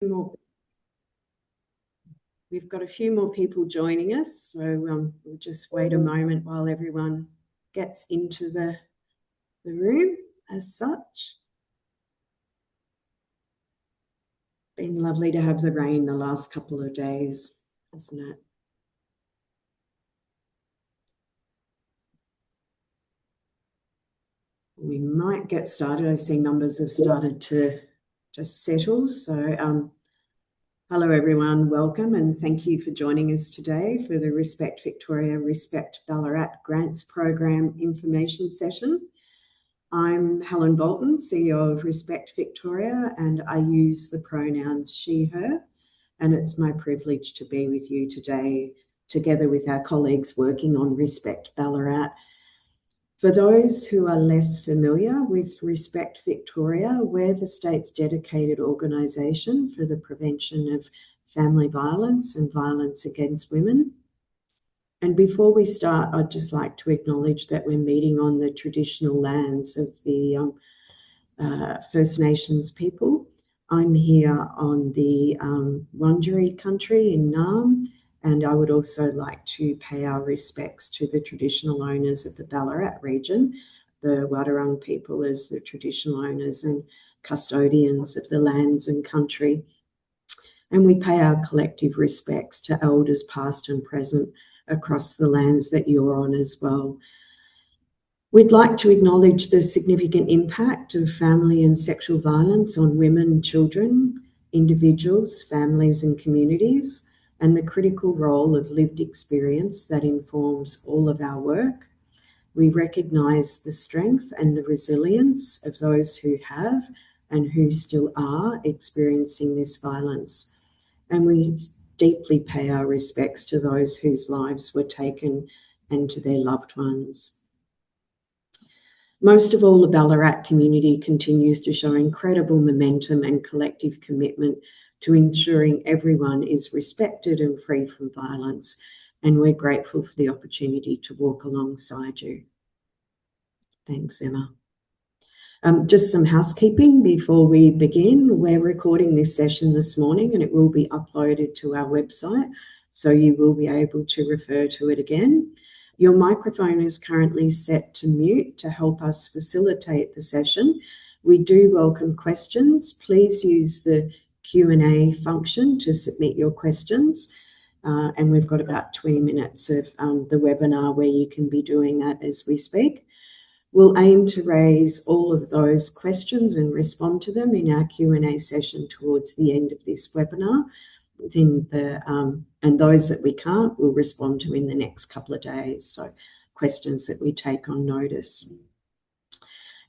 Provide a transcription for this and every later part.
more. We've got a few more people joining us, so we'll just wait a moment while everyone gets into the room as such. Been lovely to have the rain the last couple of days, hasn't it? We might get started. I see numbers have started to just settle. So hello everyone, welcome and thank you for joining us today for the Respect Victoria, Respect Ballarat Grants Program information session. I'm Helen Bolton, CEO of Respect Victoria, and I use the pronouns she, her, and it's my privilege to be with you today together with our colleagues working on Respect Ballarat. For those who are less familiar with Respect Victoria, we're the state's dedicated organisation for the prevention of family violence and violence against women. And before we start, I'd just like to acknowledge that we're meeting on the traditional lands of the First Nations people. I'm here on the Wurundjeri country in Naarm, and I would also like to pay our respects to the traditional owners of the Ballarat region, the Wadawurrung people as the traditional owners and custodians of the lands and country. And we pay our collective respects to elders past and present across the lands that you're on as well. We'd like to acknowledge the significant impact of family and sexual violence on women, children, individuals, families and communities, and the critical role of lived experience that informs all of our work. We recognise the strength and the resilience of those who have and who still are experiencing this violence. And we deeply pay our respects to those whose lives were taken and to their loved ones. Most of all, the Ballarat community continues to show incredible momentum and collective commitment to ensuring everyone is respected and free from violence, and we're grateful for the opportunity to walk alongside you. Thanks, Emma. Just some housekeeping before we begin. We're recording this session this morning and it will be uploaded to our website, so you will be able to refer to it again. Your microphone is currently set to mute to help us facilitate the session. We do welcome questions. Please use the Q&A function to submit your questions. And we've got about 20 minutes of the webinar where you can be doing that as we speak. We'll aim to raise all of those questions and respond to them in our Q&A session towards the end of this webinar. And those that we can't, we'll respond to in the next couple of days. So questions that we take on notice.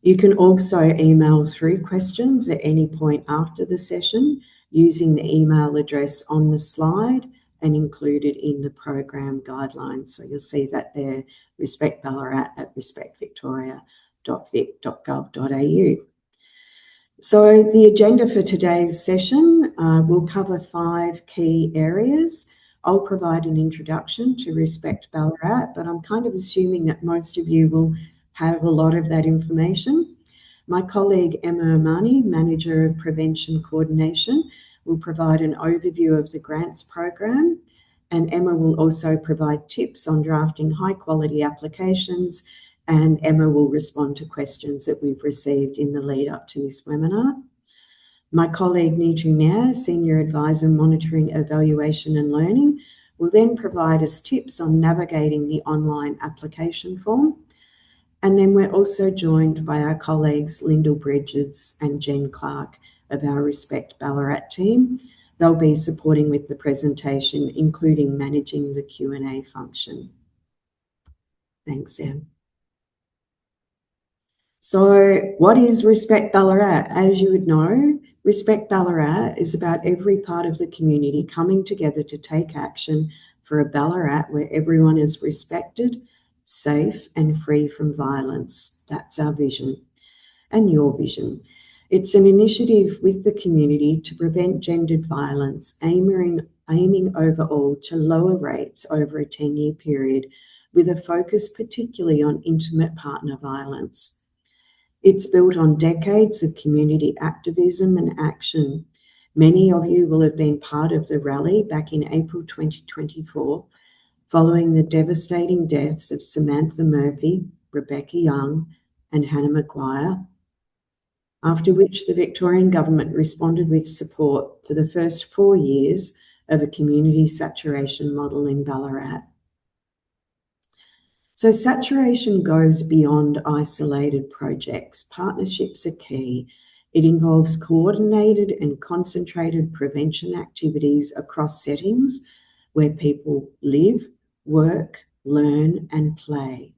You can also email through questions at any point after the session using the email address on the slide and included in the program guidelines. So you'll see that there, respectballarat@respectvictoria.vic.gov.au. So the agenda for today's session will cover 5 key areas. I'll provide an introduction to Respect Ballarat, but I'm kind of assuming that most of you will have a lot of that information. My colleague Emma Omani, Manager of Prevention Coordination, will provide an overview of the grants program, and Emma will also provide tips on drafting high-quality applications, and Emma will respond to questions that we've received in the lead up to this webinar. My colleague Neetu Nair, Senior Advisor Monitoring, Evaluation and Learning, will then provide us tips on navigating the online application form. And then we're also joined by our colleagues Lyndall Bridges and Jen Clark of our Respect Ballarat team. They'll be supporting with the presentation, including managing the Q&A function. Thanks, Em. So what is Respect Ballarat? As you would know, Respect Ballarat is about every part of the community coming together to take action for a Ballarat where everyone is respected, safe and free from violence. That's our vision and your vision. It's an initiative with the community to prevent gendered violence, aiming overall to lower rates over a 10-year period with a focus particularly on intimate partner violence. It's built on decades of community activism and action. Many of you will have been part of the rally back in April 2024, following the devastating deaths of Samantha Murphy, Rebecca Young, and Hannah Maguire, after which the Victorian Government responded with support for the first 4 years of a community saturation model in Ballarat. So saturation goes beyond isolated projects. Partnerships are key. It involves coordinated and concentrated prevention activities across settings where people live, work, learn, and play.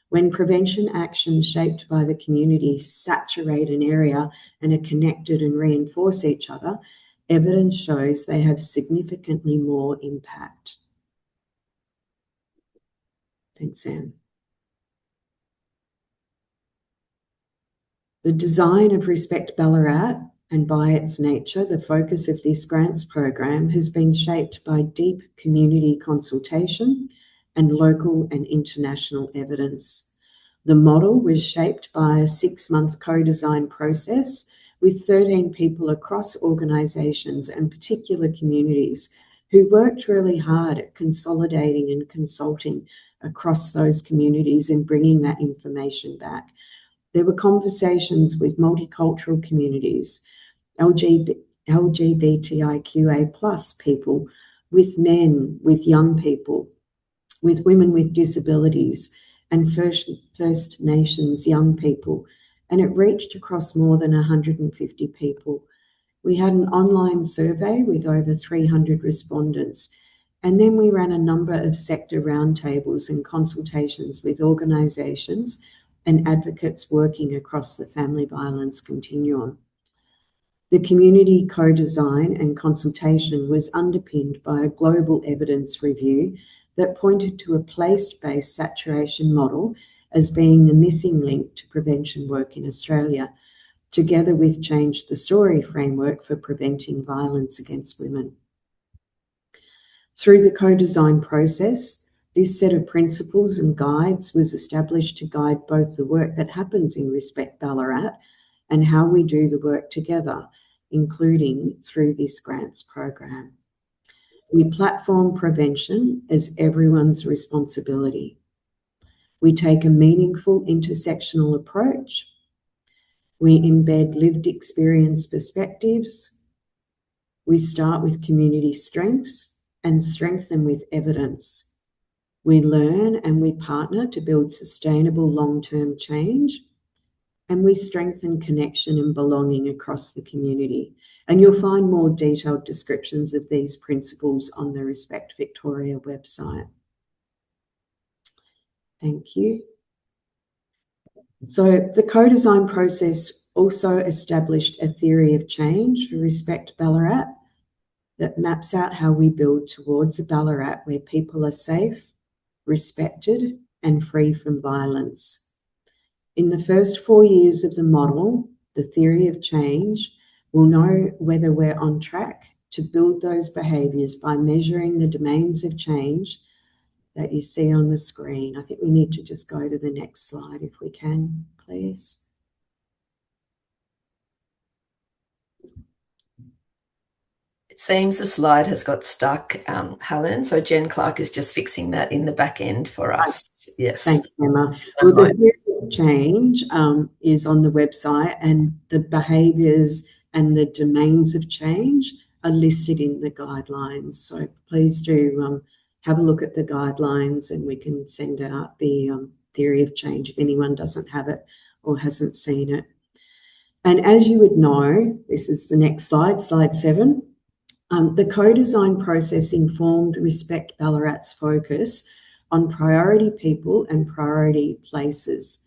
When prevention actions shaped by the community saturate an area and are connected and reinforce each other, evidence shows they have significantly more impact. Thanks, Sam. The design of Respect Ballarat, and by its nature, the focus of this grants program, has been shaped by deep community consultation and local and international evidence. The model was shaped by a 6-month co-design process with 13 people across organisations and particular communities who worked really hard at consolidating and consulting across those communities and bringing that information back. There were conversations with multicultural communities, LGBTIQA plus people, with men, with young people, with women with disabilities, and First Nations young people, and it reached across more than 150 people. We had an online survey with over 300 respondents, and then we ran a number of sector roundtables and consultations with organisations and advocates working across the family violence continuum. The community co-design and consultation was underpinned by a global evidence review that pointed to a place-based saturation model as being the missing link to prevention work in Australia, together with Change the Story framework for preventing violence against women. Through the co-design process, this set of principles and guides was established to guide both the work that happens in Respect Ballarat and how we do the work together, including through this grants program. We platform prevention as everyone's responsibility. We take a meaningful intersectional approach. We embed lived experience perspectives. We start with community strengths and strengthen with evidence. We learn and we partner to build sustainable long-term change, and we strengthen connection and belonging across the community. And you'll find more detailed descriptions of these principles on the Respect Victoria website. Thank you. So the co-design process also established a theory of change for Respect Ballarat that maps out how we build towards a Ballarat where people are safe, respected, and free from violence. In the first 4 years of the model, the theory of change will know whether we're on track to build those behaviours by measuring the domains of change that you see on the screen. I think we need to just go to the next slide if we can, please. It seems the slide has got stuck, Helen, so Jen Clark is just fixing that in the back end for us. Yes. Thanks, Emma. Well, the theory of change is on the website, and the behaviours and the domains of change are listed in the guidelines. So please do have a look at the guidelines, and we can send out the theory of change if anyone doesn't have it or hasn't seen it. And as you would know, this is the next slide, slide 7. The co-design process informed Respect Ballarat's focus on priority people and priority places.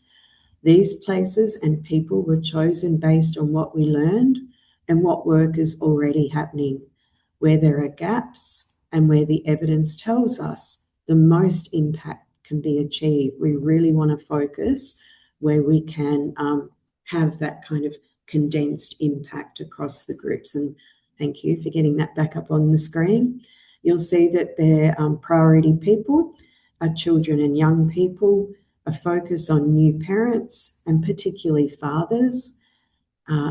These places and people were chosen based on what we learned and what work is already happening, where there are gaps and where the evidence tells us the most impact can be achieved. We really want to focus where we can have that kind of condensed impact across the groups. And thank you for getting that back up on the screen. You'll see that their priority people are children and young people, a focus on new parents and particularly fathers,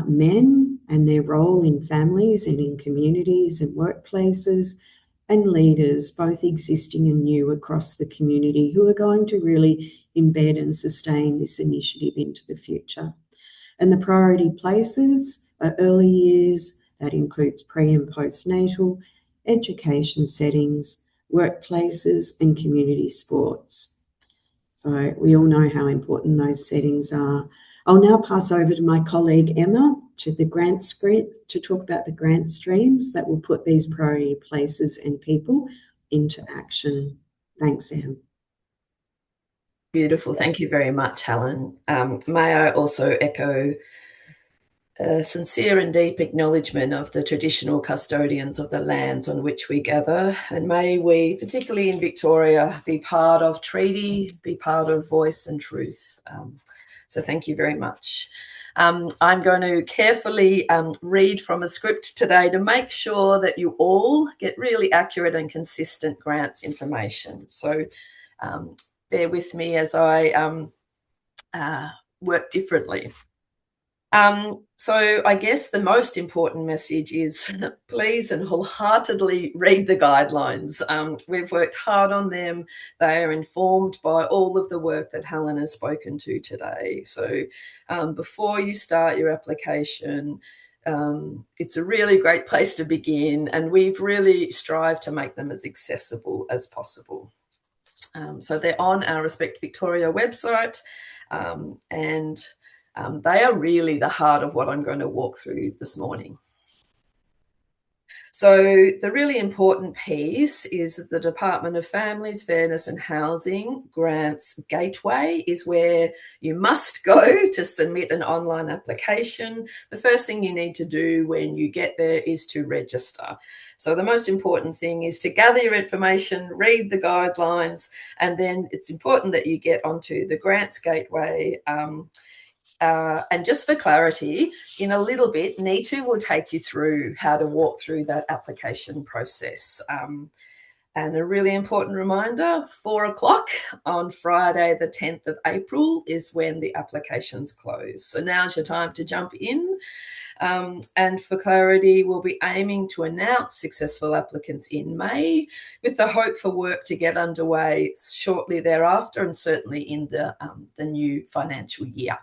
men and their role in families and in communities and workplaces, and leaders, both existing and new, across the community who are going to really embed and sustain this initiative into the future. And the priority places are early years, that includes pre and postnatal, education settings, workplaces, and community sports. So we all know how important those settings are. I'll now pass over to my colleague Emma to the grant screen to talk about the grant streams that will put these priority places and people into action. Thanks, Em. Beautiful. Thank you very much, Helen. May I also echo a sincere and deep acknowledgement of the traditional custodians of the lands on which we gather, and may we, particularly in Victoria, be part of treaty, be part of voice and truth. So thank you very much. I'm going to carefully read from a script today to make sure that you all get really accurate and consistent grants information. So bear with me as I work differently. So I guess the most important message is please and wholeheartedly read the guidelines. We've worked hard on them. They are informed by all of the work that Helen has spoken to today. So before you start your application, it's a really great place to begin, and we've really strived to make them as accessible as possible. So they're on our Respect Victoria website, and they are really the heart of what I'm going to walk through this morning. So the really important piece is the Department of Families, Fairness and Housing Grants Gateway is where you must go to submit an online application. The first thing you need to do when you get there is to register. So the most important thing is to gather your information, read the guidelines, and then it's important that you get onto the Grants Gateway. And just for clarity, in a little bit, Neetu will take you through how to walk through that application process. And a really important reminder, 4 o'clock on Friday, the 10th of April is when the applications close. So now's your time to jump in. And for clarity, we'll be aiming to announce successful applicants in May with the hope for work to get underway shortly thereafter and certainly in the new financial year.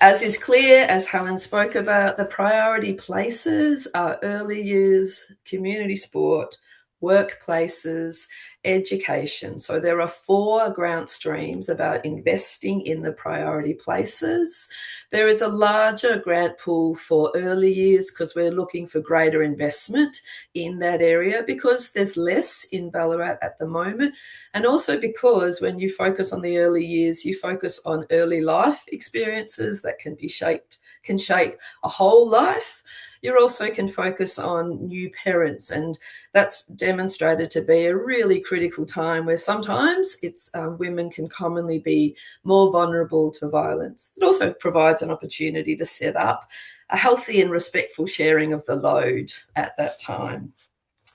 As is clear, as Helen spoke about, the priority places are early years, community sport, workplaces, education. So there are 4 grant streams about investing in the priority places. There is a larger grant pool for early years because we're looking for greater investment in that area because there's less in Ballarat at the moment. And also because when you focus on the early years, you focus on early life experiences that can shape a whole life. You also can focus on new parents, and that's demonstrated to be a really critical time where sometimes women can commonly be more vulnerable to violence. It also provides an opportunity to set up a healthy and respectful sharing of the load at that time.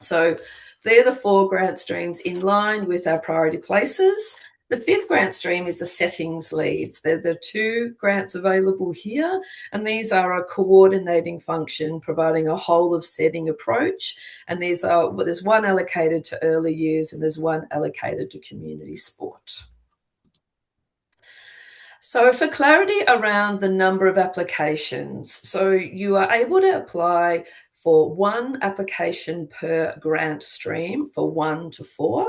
So they're the 4 grant streams in line with our priority places. The 5th grant stream is the settings leads. There are 2 grants available here, and these are a coordinating function providing a whole of setting approach. And there's one allocated to early years and there's one allocated to community sport. So for clarity around the number of applications, so you are able to apply for 1 application per grant stream for 1 to 4.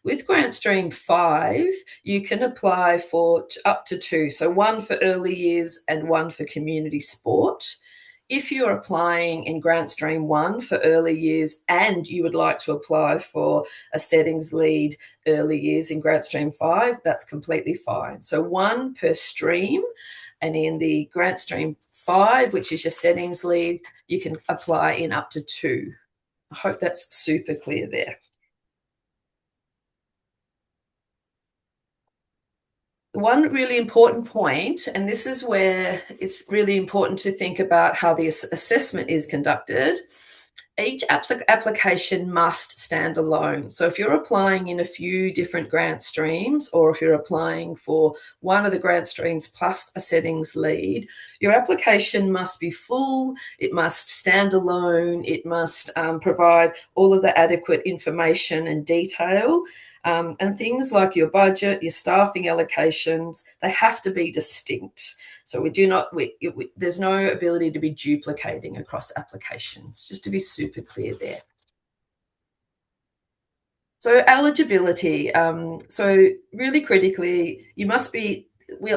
With Grant Stream 5, you can apply for up to 2, so 1 for early years and 1 for community sport. If you're applying in Grant Stream 1 for early years and you would like to apply for a settings lead early years in Grant Stream 5, that's completely fine. So 1 per stream, and in the Grant Stream 5, which is your settings lead, you can apply in up to 2. I hope that's super clear there. One really important point, and this is where it's really important to think about how the assessment is conducted. Each application must stand alone. So if you're applying in a few different grant streams, or if you're applying for one of the grant streams plus a settings lead, your application must be full, it must stand alone, it must provide all of the adequate information and detail. And things like your budget, your staffing allocations, they have to be distinct. So there's no ability to be duplicating across applications, just to be super clear there. So eligibility. So really critically, you must be,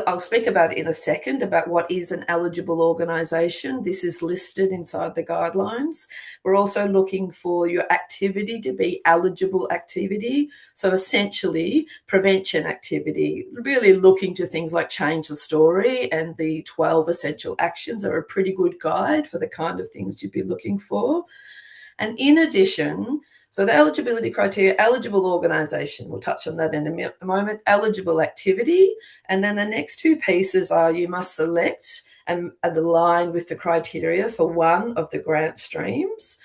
I'll speak about it in a second, about what is an eligible organisation. This is listed inside the guidelines. We're also looking for your activity to be eligible activity. So essentially, prevention activity, really looking to things like change the story, and the 12 essential actions are a pretty good guide for the kind of things you'd be looking for. And in addition, so the eligibility criteria, eligible organisation, we'll touch on that in a moment, eligible activity, and then the next two pieces are you must select and align with the criteria for one of the grant streams.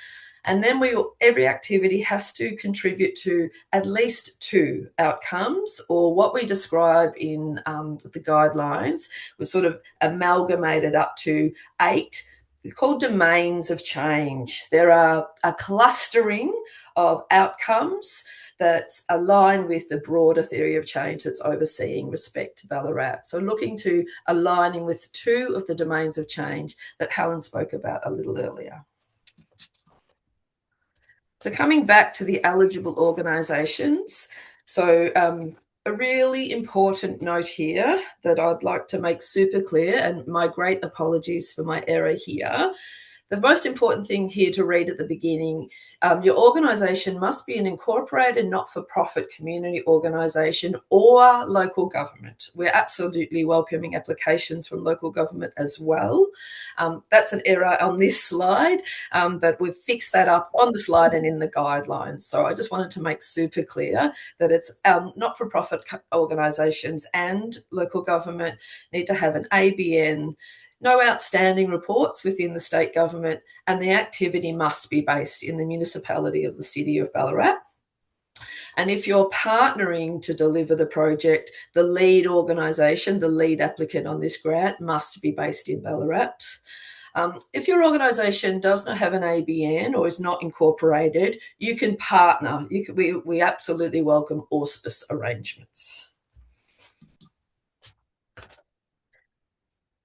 And then every activity has to contribute to at least 2 outcomes, or what we describe in the guidelines, we've sort of amalgamated up to 8. They're called domains of change. There are a clustering of outcomes that align with the broader theory of change that's overseeing Respect Ballarat. So looking to aligning with 2 of the domains of change that Helen spoke about a little earlier. So coming back to the eligible organisations, so a really important note here that I'd like to make super clear, and my great apologies for my error here. The most important thing here to read at the beginning, your organisation must be an incorporated not-for-profit community organisation or local government. We're absolutely welcoming applications from local government as well. That's an error on this slide, but we've fixed that up on the slide and in the guidelines. So I just wanted to make super clear that it's not-for-profit organisations and local government need to have an ABN, no outstanding reports within the state government, and the activity must be based in the municipality of the City of Ballarat. And if you're partnering to deliver the project, the lead organisation, the lead applicant on this grant, must be based in Ballarat. If your organisation does not have an ABN or is not incorporated, you can partner. We absolutely welcome auspice arrangements.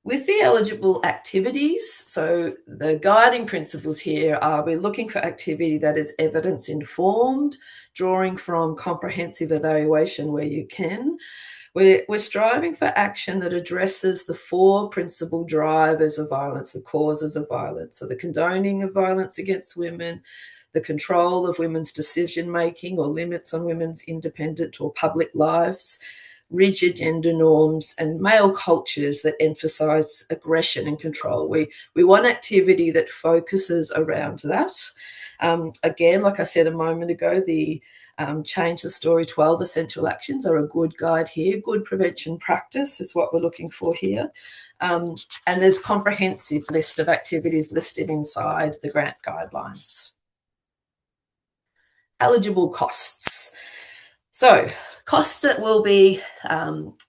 With the eligible activities, so the guiding principles here are we're looking for activity that is evidence-informed, drawing from comprehensive evaluation where you can. We're striving for action that addresses the 4 principal drivers of violence, the causes of violence, so the condoning of violence against women, the control of women's decision-making or limits on women's independent or public lives, rigid gender norms, and male cultures that emphasise aggression and control. We want activity that focuses around that. Again, like I said a moment ago, the Change the Story 12 essential actions are a good guide here. Good prevention practice is what we're looking for here. And there's a comprehensive list of activities listed inside the grant guidelines. Eligible costs. So costs that will be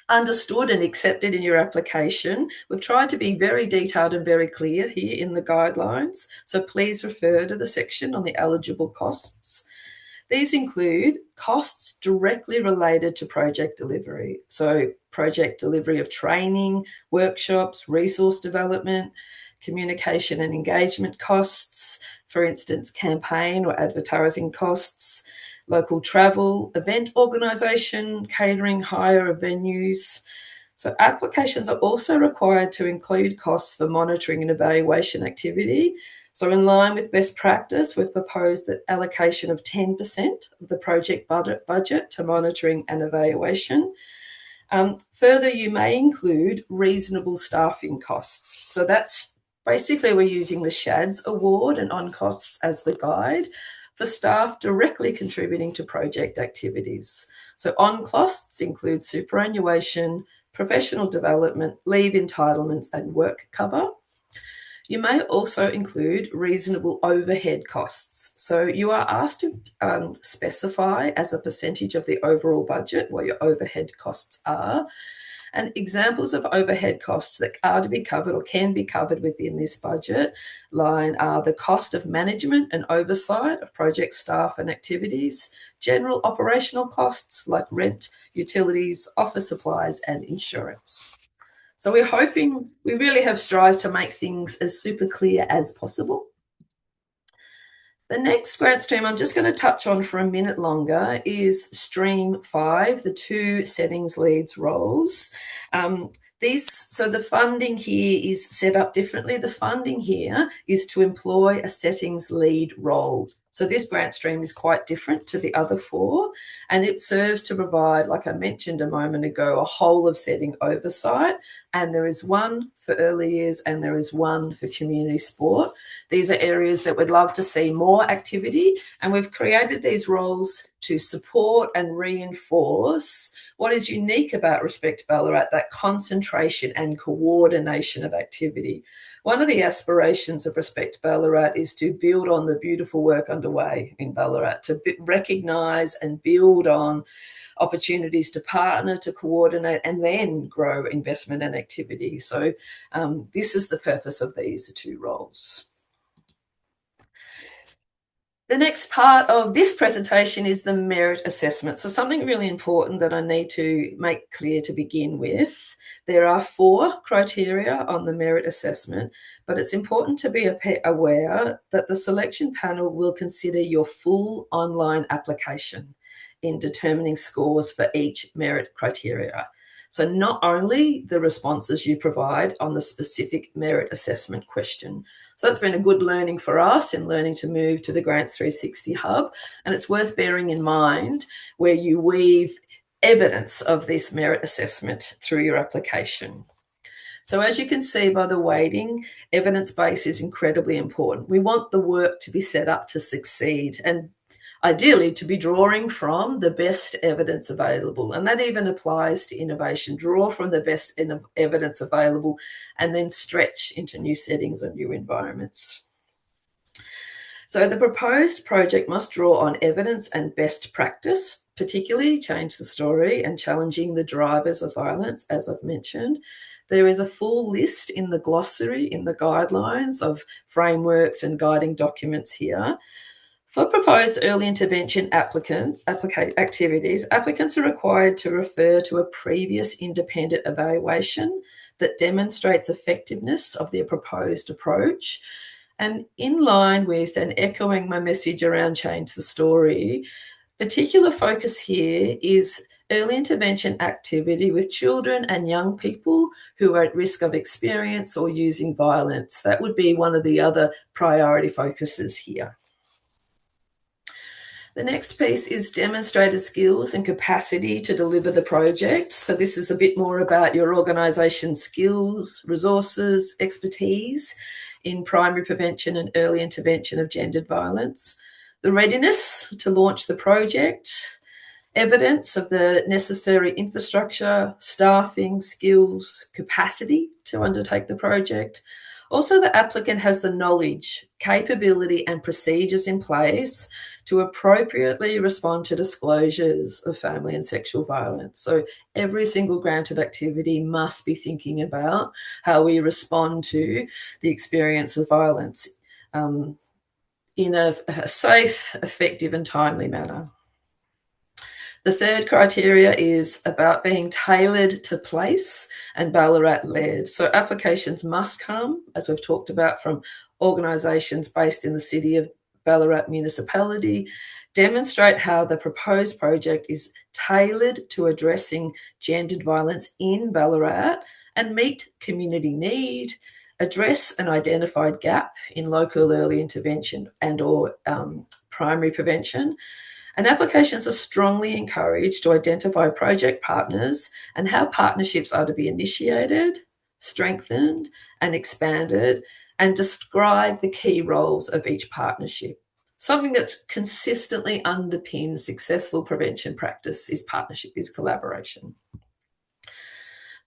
understood and accepted in your application. We've tried to be very detailed and very clear here in the guidelines, so please refer to the section on the eligible costs. These include costs directly related to project delivery, so project delivery of training, workshops, resource development, communication and engagement costs, for instance, campaign or advertising costs, local travel, event organisation, catering, hire of venues. So applications are also required to include costs for monitoring and evaluation activity. So in line with best practice, we've proposed that allocation of 10% of the project budget to monitoring and evaluation. Further, you may include reasonable staffing costs. So that's basically we're using the SHADS award and on costs as the guide for staff directly contributing to project activities. So on costs include superannuation, professional development, leave entitlements, and work cover. You may also include reasonable overhead costs. So you are asked to specify as a percentage of the overall budget what your overhead costs are. And examples of overhead costs that are to be covered or can be covered within this budget line are the cost of management and oversight of project staff and activities, general operational costs like rent, utilities, office supplies, and insurance. So we're hoping, we really have strived to make things as super clear as possible. The next grant stream I'm just going to touch on for a minute longer is Stream 5, the 2 settings leads roles. So the funding here is set up differently. The funding here is to employ a settings lead role. So this grant stream is quite different to the other 4, and it serves to provide, like I mentioned a moment ago, a whole of setting oversight. And there is one for early years and there is one for community sport. These are areas that we'd love to see more activity, and we've created these roles to support and reinforce what is unique about Respect Ballarat, that concentration and coordination of activity. One of the aspirations of Respect Ballarat is to build on the beautiful work underway in Ballarat, to recognise and build on opportunities to partner, to coordinate, and then grow investment and activity. So this is the purpose of these 2 roles. The next part of this presentation is the merit assessment. So something really important that I need to make clear to begin with. There are 4 criteria on the merit assessment, but it's important to be aware that the selection panel will consider your full online application in determining scores for each merit criteria. So not only the responses you provide on the specific merit assessment question. So that's been a good learning for us in learning to move to the Grants 360 hub. And it's worth bearing in mind where you weave evidence of this merit assessment through your application. So as you can see by the weighting, evidence base is incredibly important. We want the work to be set up to succeed and ideally to be drawing from the best evidence available. And that even applies to innovation. Draw from the best evidence available and then stretch into new settings or new environments. So the proposed project must draw on evidence and best practice, particularly change the story and challenging the drivers of violence, as I've mentioned. There is a full list in the glossary, in the guidelines of frameworks and guiding documents here. For proposed early intervention activities, applicants are required to refer to a previous independent evaluation that demonstrates effectiveness of their proposed approach. And in line with and echoing my message around change the story, particular focus here is early intervention activity with children and young people who are at risk of experience or using violence. That would be one of the other priority focuses here. The next piece is demonstrated skills and capacity to deliver the project. So this is a bit more about your organisation's skills, resources, expertise in primary prevention and early intervention of gendered violence, the readiness to launch the project, evidence of the necessary infrastructure, staffing, skills, capacity to undertake the project. Also, the applicant has the knowledge, capability, and procedures in place to appropriately respond to disclosures of family and sexual violence. So every single granted activity must be thinking about how we respond to the experience of violence in a safe, effective, and timely manner. The third criteria is about being tailored to place and Ballarat-led. So applications must come, as we've talked about, from organisations based in the City of Ballarat municipality, demonstrate how the proposed project is tailored to addressing gendered violence in Ballarat and meet community need, address an identified gap in local early intervention and or primary prevention. And applications are strongly encouraged to identify project partners and how partnerships are to be initiated, strengthened, and expanded, and describe the key roles of each partnership. Something that's consistently underpins successful prevention practice is partnership, is collaboration.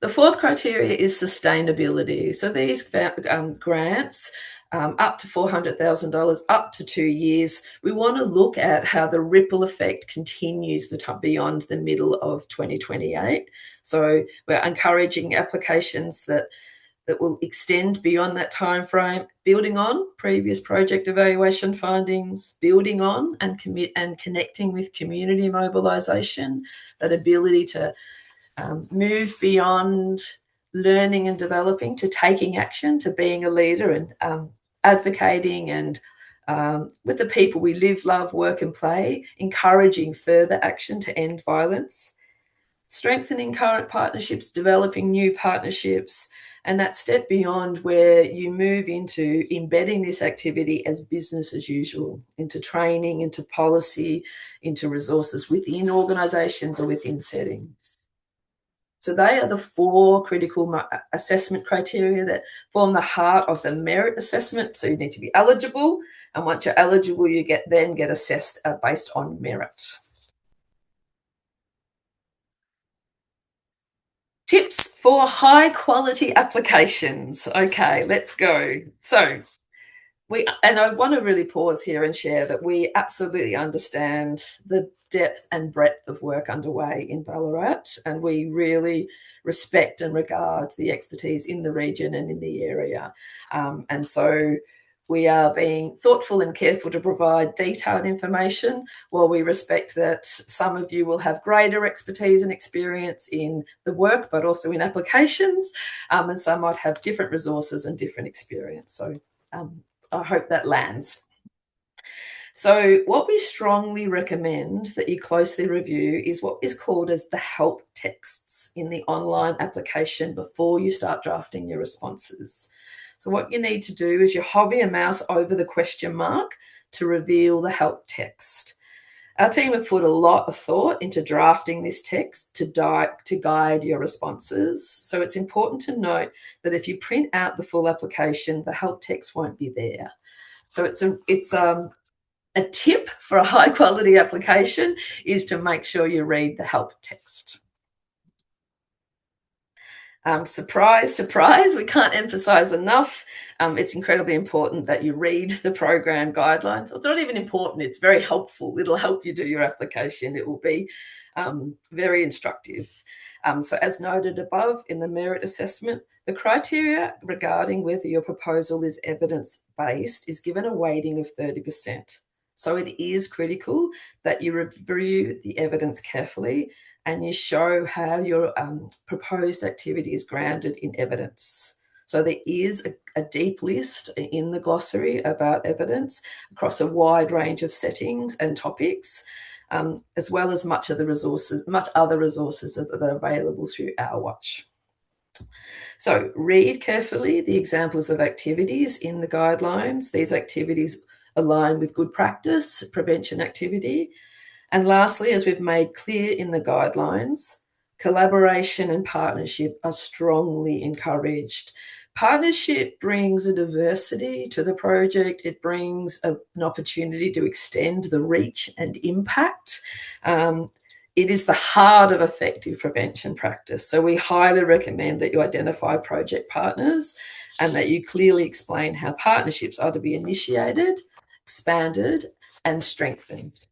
The fourth criteria is sustainability. So these grants, up to $400,000, up to 2 years, we want to look at how the ripple effect continues beyond the middle of 2028. So we're encouraging applications that will extend beyond that time frame, building on previous project evaluation findings, building on and connecting with community mobilisation, that ability to move beyond learning and developing to taking action, to being a leader and advocating and with the people we live, love, work and play, encouraging further action to end violence, strengthening current partnerships, developing new partnerships, and that step beyond where you move into embedding this activity as business as usual, into training, into policy, into resources within organisations or within settings. So they are the 4 critical assessment criteria that form the heart of the merit assessment. So you need to be eligible, and once you're eligible, you then get assessed based on merit. Tips for high quality applications. Okay, let's go. So I want to really pause here and share that we absolutely understand the depth and breadth of work underway in Ballarat, and we really respect and regard the expertise in the region and in the area. And so we are being thoughtful and careful to provide detailed information, while we respect that some of you will have greater expertise and experience in the work, but also in applications, and some might have different resources and different experience. So I hope that lands. So what we strongly recommend that you closely review is what is called as the help texts in the online application before you start drafting your responses. So what you need to do is you hover your mouse over the question mark to reveal the help text. Our team have put a lot of thought into drafting this text to guide your responses. So it's important to note that if you print out the full application, the help text won't be there. So it's a tip for a high quality application is to make sure you read the help text. Surprise, surprise, we can't emphasize enough. It's incredibly important that you read the program guidelines. It's not even important, it's very helpful. It'll help you do your application. It will be very instructive. So as noted above in the merit assessment, the criteria regarding whether your proposal is evidence-based is given a weighting of 30%. So it is critical that you review the evidence carefully and you show how your proposed activity is grounded in evidence. So there is a deep list in the glossary about evidence across a wide range of settings and topics, as well as much other resources that are available through Our Watch. So read carefully the examples of activities in the guidelines. These activities align with good practice, prevention activity. And lastly, as we've made clear in the guidelines, collaboration and partnership are strongly encouraged. Partnership brings a diversity to the project. It brings an opportunity to extend the reach and impact. It is the heart of effective prevention practice. So we highly recommend that you identify project partners and that you clearly explain how partnerships are to be initiated, expanded, and strengthened.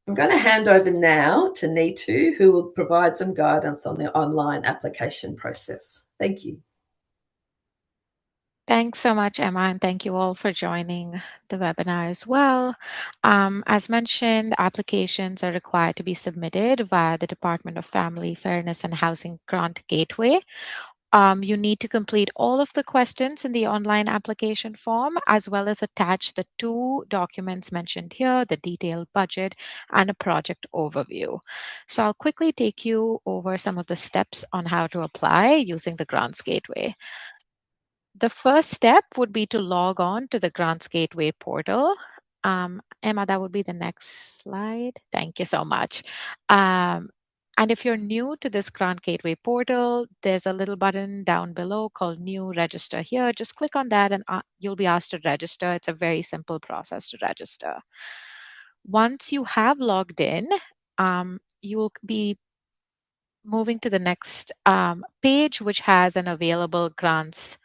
I'm going to hand over now to Neetu, who will provide some guidance on the online application process. Thank you. Thanks so much, Emma, and thank you all for joining the webinar as well. As mentioned, applications are required to be submitted via the Department of Family, Fairness and Housing Grant Gateway. You need to complete all of the questions in the online application form, as well as attach the 2 documents mentioned here, the detailed budget and a project overview. So I'll quickly take you over some of the steps on how to apply using the Grants Gateway. The first step would be to log on to the Grants Gateway portal. Emma, that would be the next slide. Thank you so much. And if you're new to this Grant Gateway portal, there's a little button down below called New Register here. Just click on that and you'll be asked to register. It's a very simple process to register. Once you have logged in, you will be moving to the next page, which has an available grants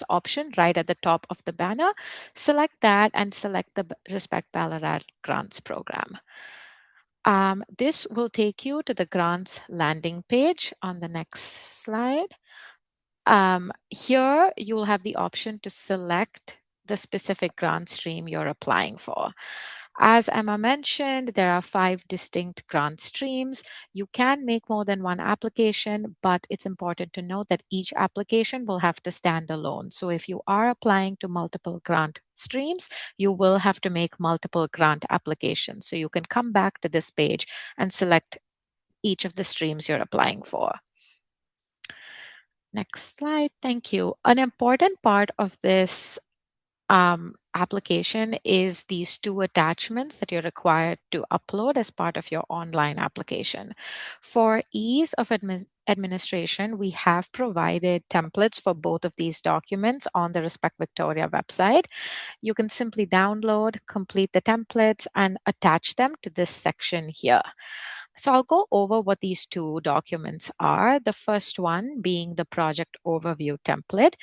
option right at the top of the banner. Select that and select the Respect Ballarat Grants program. This will take you to the grants landing page on the next slide. Here, you will have the option to select the specific grant stream you're applying for. As Emma mentioned, there are 5 distinct grant streams. You can make more than one application, but it's important to note that each application will have to stand alone. So if you are applying to multiple grant streams, you will have to make multiple grant applications. So you can come back to this page and select each of the streams you're applying for. Next slide. Thank you. An important part of this application is these 2 attachments that you're required to upload as part of your online application. For ease of administration, we have provided templates for both of these documents on the Respect Victoria website. You can simply download, complete the templates, and attach them to this section here. So I'll go over what these 2 documents are. The first one being the project overview template,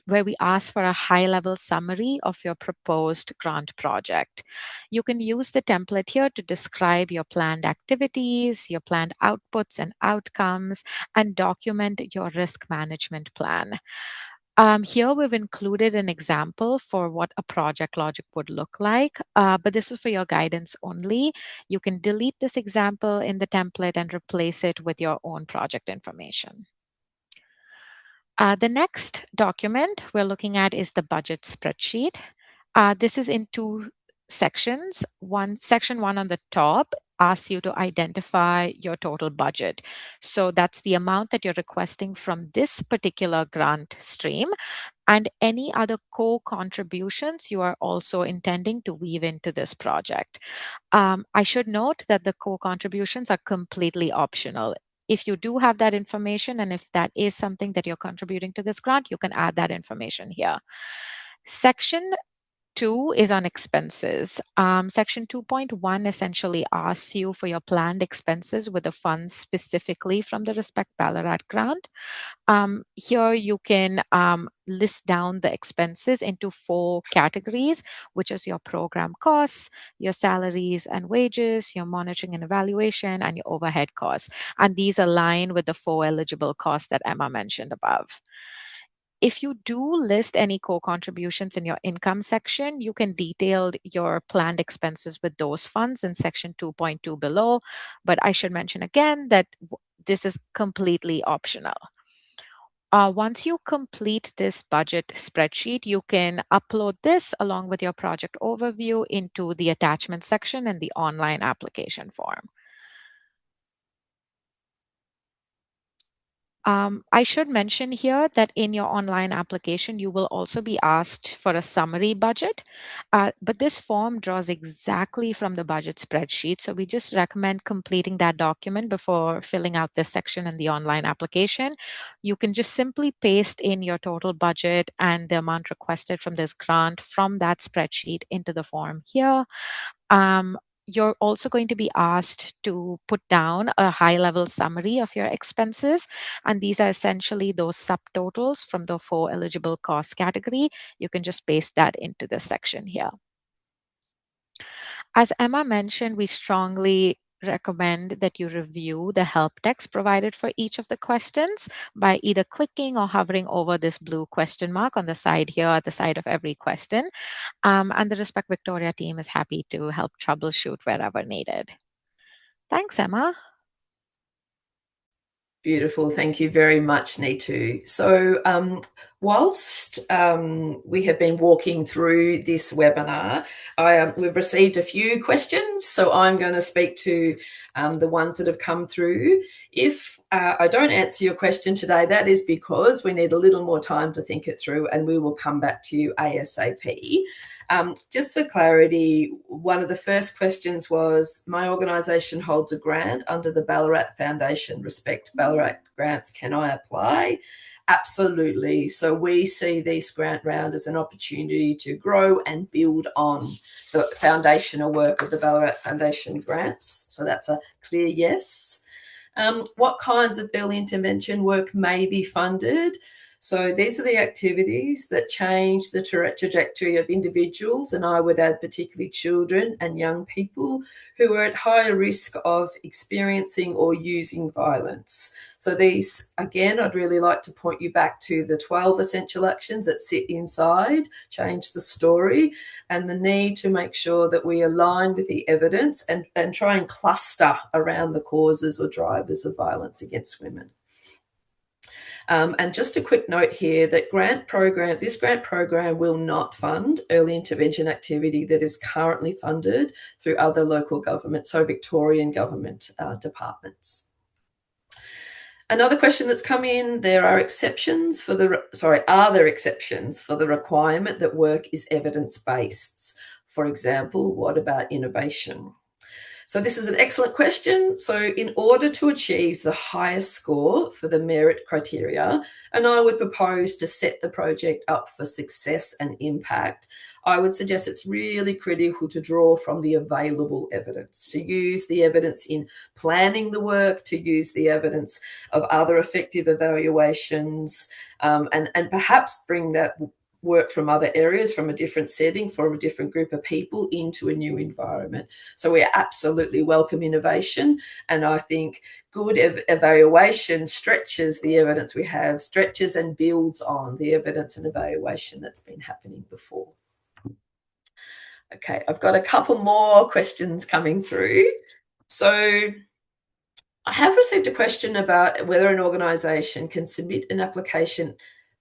where we ask for a high-level summary of your proposed grant project. You can use the template here to describe your planned activities, your planned outputs and outcomes, and document your risk management plan. Here we've included an example for what a project logic would look like, but this is for your guidance only. You can delete this example in the template and replace it with your own project information. The next document we're looking at is the budget spreadsheet. This is in 2 sections. Section 1 on the top asks you to identify your total budget. So that's the amount that you're requesting from this particular grant stream and any other co-contributions you are also intending to weave into this project. I should note that the co-contributions are completely optional. If you do have that information and if that is something that you're contributing to this grant, you can add that information here. Section 2 is on expenses. Section 2.1 essentially asks you for your planned expenses with the funds specifically from the Respect Ballarat grant. Here you can list down the expenses into 4 categories, which is your program costs, your salaries and wages, your monitoring and evaluation, and your overhead costs. And these align with the 4 eligible costs that Emma mentioned above. If you do list any co-contributions in your income section, you can detail your planned expenses with those funds in section 2.2 below. But I should mention again that this is completely optional. Once you complete this budget spreadsheet, you can upload this along with your project overview into the attachment section in the online application form. I should mention here that in your online application, you will also be asked for a summary budget, but this form draws exactly from the budget spreadsheet. So we just recommend completing that document before filling out this section in the online application. You can just simply paste in your total budget and the amount requested from this grant from that spreadsheet into the form here. You're also going to be asked to put down a high-level summary of your expenses, and these are essentially those subtotals from the 4 eligible cost category. You can just paste that into this section here. As Emma mentioned, we strongly recommend that you review the help text provided for each of the questions by either clicking or hovering over this blue question mark on the side here at the side of every question. And the Respect Victoria team is happy to help troubleshoot wherever needed. Thanks, Emma. Beautiful. Thank you very much, Neetu. So whilst we have been walking through this webinar, we've received a few questions. So I'm going to speak to the ones that have come through. If I don't answer your question today, that is because we need a little more time to think it through, and we will come back to you ASAP. Just for clarity, one of the first questions was, my organisation holds a grant under the Ballarat Foundation Respect Ballarat grants. Can I apply? Absolutely. So we see this grant round as an opportunity to grow and build on the foundational work of the Ballarat Foundation grants. So that's a clear yes. What kinds of early intervention work may be funded? So these are the activities that change the trajectory of individuals, and I would add particularly children and young people who are at higher risk of experiencing or using violence. So these, again, I'd really like to point you back to the 12 essential actions that sit inside Change the Story, and the need to make sure that we align with the evidence and try and cluster around the causes or drivers of violence against women. And just a quick note here that this grant program will not fund early intervention activity that is currently funded through other local government, so Victorian government departments. Another question that's come in, are there exceptions for the requirement that work is evidence-based? For example, what about innovation? So this is an excellent question. So in order to achieve the highest score for the merit criteria, and I would propose to set the project up for success and impact, I would suggest it's really critical to draw from the available evidence, to use the evidence in planning the work, to use the evidence of other effective evaluations, and perhaps bring that work from other areas, from a different setting, from a different group of people into a new environment. So we absolutely welcome innovation, and I think good evaluation stretches the evidence we have, stretches and builds on the evidence and evaluation that's been happening before. Okay, I've got a couple more questions coming through. So I have received a question about whether an organisation can submit an application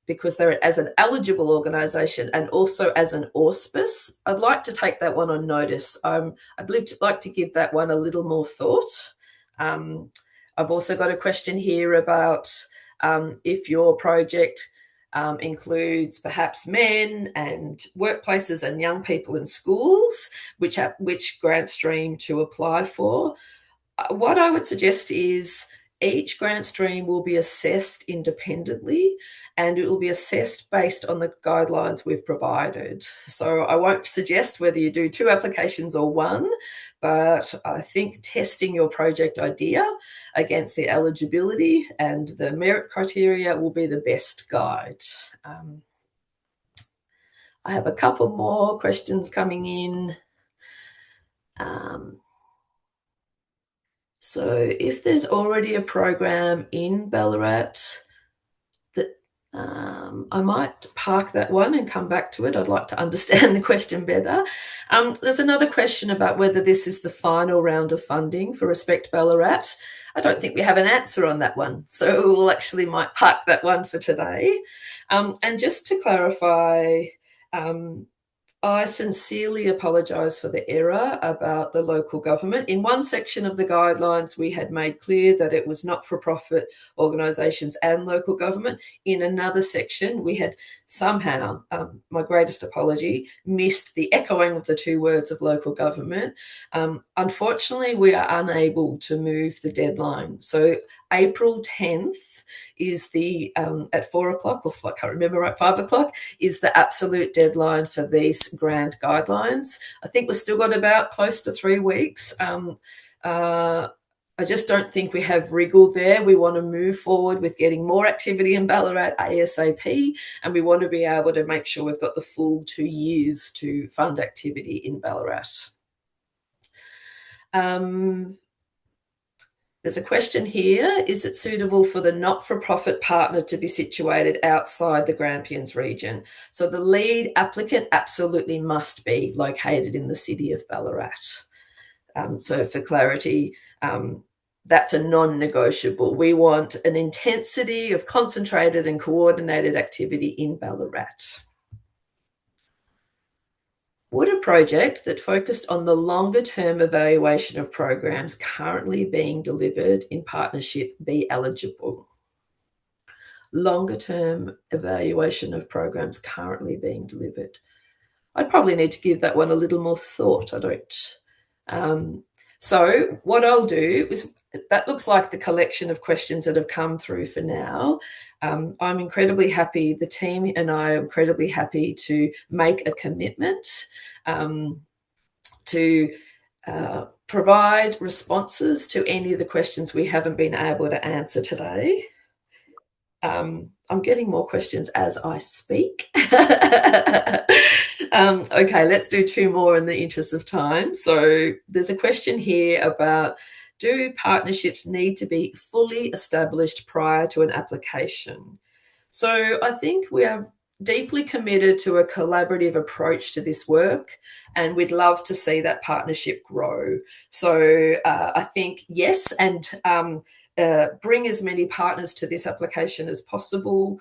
because they're as an eligible organisation and also as an auspice. I'd like to take that one on notice. I'd like to give that one a little more thought. I've also got a question here about if your project includes perhaps men and workplaces and young people in schools, which grant stream to apply for. What I would suggest is each grant stream will be assessed independently, and it will be assessed based on the guidelines we've provided. So I won't suggest whether you do 2 applications or 1, but I think testing your project idea against the eligibility and the merit criteria will be the best guide. I have a couple more questions coming in. So if there's already a program in Ballarat, that I might park that one and come back to it. I'd like to understand the question better. There's another question about whether this is the final round of funding for Respect Ballarat. I don't think we have an answer on that one, so we'll actually might park that one for today. And just to clarify, I sincerely apologise for the error about the local government. In one section of the guidelines, we had made clear that it was not-for-profit organisations and local government. In another section, we had somehow, my greatest apology, missed the echoing of the 2 words of local government. Unfortunately, we are unable to move the deadline. So April 10th is the, at 4 o'clock, or I can't remember, right, 5 o'clock, is the absolute deadline for these grant guidelines. I think we've still got about close to 3 weeks. I just don't think we have wriggle there. We want to move forward with getting more activity in Ballarat ASAP, and we want to be able to make sure we've got the full 2 years to fund activity in Ballarat. There's a question here, is it suitable for the not-for-profit partner to be situated outside the Grampians region? So the lead applicant absolutely must be located in the city of Ballarat. So for clarity, that's a non-negotiable. We want an intensity of concentrated and coordinated activity in Ballarat. Would a project that focused on the longer-term evaluation of programs currently being delivered in partnership be eligible? Longer-term evaluation of programs currently being delivered. I'd probably need to give that one a little more thought. I don't. So what I'll do is that looks like the collection of questions that have come through for now. I'm incredibly happy, the team and I are incredibly happy to make a commitment to provide responses to any of the questions we haven't been able to answer today. I'm getting more questions as I speak. Okay, let's do 2 more in the interest of time. So there's a question here about, do partnerships need to be fully established prior to an application? So I think we are deeply committed to a collaborative approach to this work, and we'd love to see that partnership grow. So I think yes, and bring as many partners to this application as possible.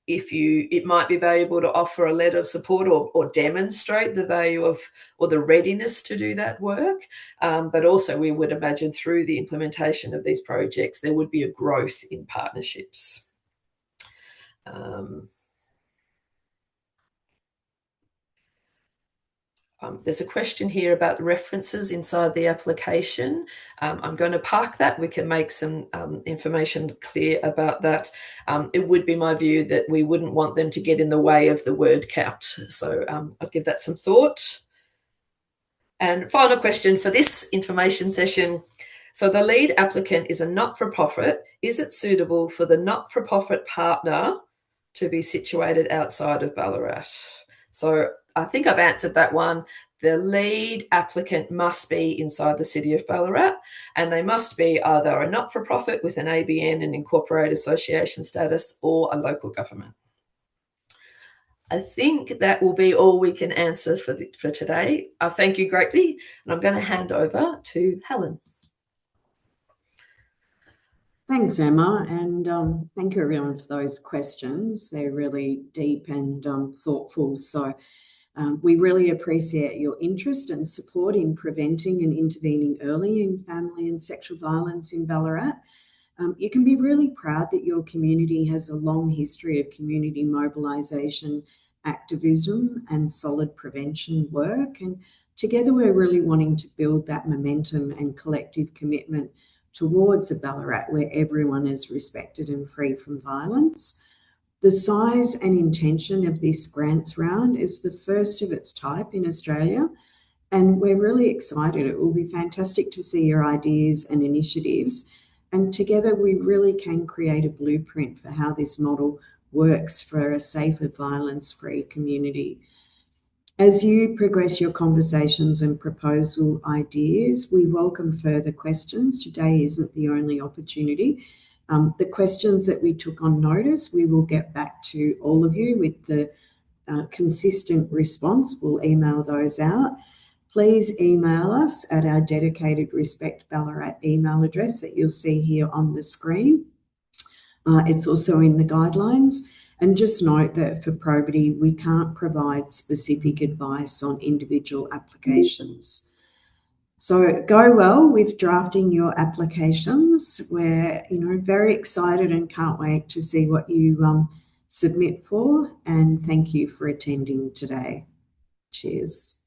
It might be valuable to offer a letter of support or demonstrate the value of or the readiness to do that work. But also we would imagine through the implementation of these projects, there would be a growth in partnerships. There's a question here about the references inside the application. I'm going to park that. We can make some information clear about that. It would be my view that we wouldn't want them to get in the way of the word count. So I'll give that some thought. And final question for this information session. So the lead applicant is a not-for-profit. Is it suitable for the not-for-profit partner to be situated outside of Ballarat? So I think I've answered that one. The lead applicant must be inside the city of Ballarat, and they must be either a not-for-profit with an ABN and incorporated association status or a local government. I think that will be all we can answer for today. I thank you greatly, and I'm going to hand over to Helen. Thanks, Emma, and thank you everyone for those questions. They're really deep and thoughtful. So we really appreciate your interest and support in preventing and intervening early in family and sexual violence in Ballarat. You can be really proud that your community has a long history of community mobilisation, activism and solid prevention work. And together we're really wanting to build that momentum and collective commitment towards a Ballarat where everyone is respected and free from violence. The size and intention of this grants round is the first of its type in Australia, and we're really excited. It will be fantastic to see your ideas and initiatives, and together we really can create a blueprint for how this model works for a safer, violence-free community. As you progress your conversations and proposal ideas, we welcome further questions. Today isn't the only opportunity. The questions that we took on notice, we will get back to all of you with the consistent response. We'll email those out. Please email us at our dedicated Respect Ballarat email address that you'll see here on the screen. It's also in the guidelines. And just note that for probity, we can't provide specific advice on individual applications. So go well with drafting your applications. We're very excited and can't wait to see what you submit for. And thank you for attending today. Cheers.